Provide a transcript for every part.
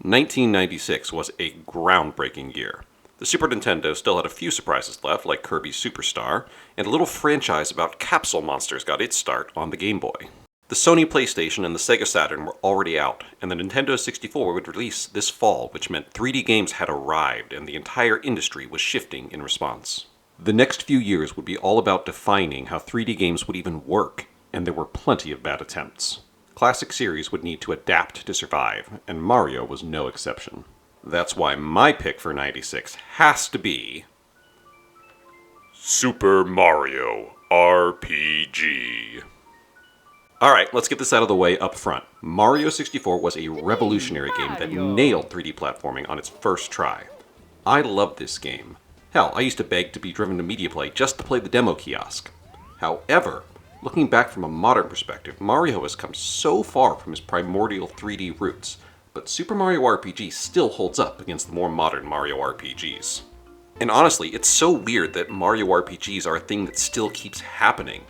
1996 was a groundbreaking year. The Super Nintendo still had a few surprises left, like Kirby Superstar, and a little franchise about capsule monsters got its start on the Game Boy. The Sony PlayStation and the Sega Saturn were already out, and the Nintendo 64 would release this fall, which meant 3D games had arrived and the entire industry was shifting in response. The next few years would be all about defining how 3D games would even work, and there were plenty of bad attempts. Classic series would need to adapt to survive, and Mario was no exception. That's why my pick for 96 has to be Super Mario RPG. Alright, let's get this out of the way up front. Mario 64 was a revolutionary game that nailed 3D platforming on its first try. I love this game. Hell, I used to beg to be driven to MediaPlay just to play the demo kiosk. However, looking back from a modern perspective, Mario has come so far from his primordial 3D roots, but Super Mario RPG still holds up against the more modern Mario RPGs. And honestly, it's so weird that Mario RPGs are a thing that still keeps happening.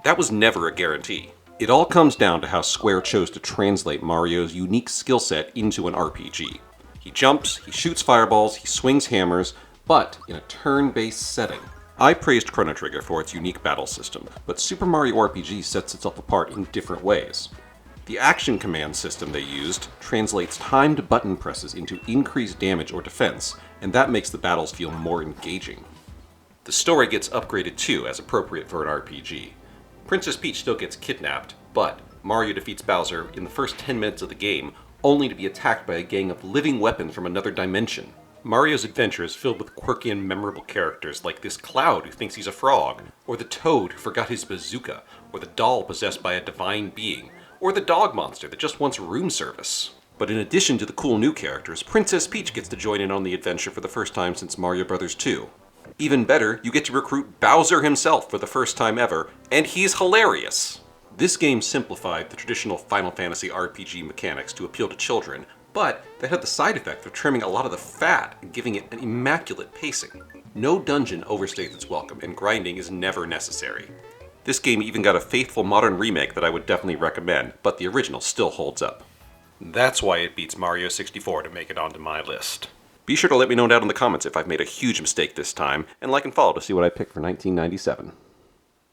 That was never a guarantee. It all comes down to how Square chose to translate Mario's unique skill set into an RPG. He jumps, he shoots fireballs, he swings hammers, but in a turn-based setting. I praised Chrono Trigger for its unique battle system, but Super Mario RPG sets itself apart in different ways. The action command system they used translates timed button presses into increased damage or defense, and that makes the battles feel more engaging. The story gets upgraded too, as appropriate for an RPG. Princess Peach still gets kidnapped, but Mario defeats Bowser in the first 10 minutes of the game, only to be attacked by a gang of living weapons from another dimension. Mario's adventure is filled with quirky and memorable characters like this Cloud who thinks he's a frog, or the Toad who forgot his bazooka, or the doll possessed by a divine being, or the dog monster that just wants room service. But in addition to the cool new characters, Princess Peach gets to join in on the adventure for the first time since Mario Bros. 2. Even better, you get to recruit Bowser himself for the first time ever, and he's hilarious! This game simplified the traditional Final Fantasy RPG mechanics to appeal to children, but that had the side effect of trimming a lot of the fat and giving it an immaculate pacing. No dungeon overstays its welcome, and grinding is never necessary. This game even got a faithful modern remake that I would definitely recommend, but the original still holds up. That's why it beats Mario 64 to make it onto my list. Be sure to let me know down in the comments if I've made a huge mistake this time, and like and follow to see what I pick for 1997.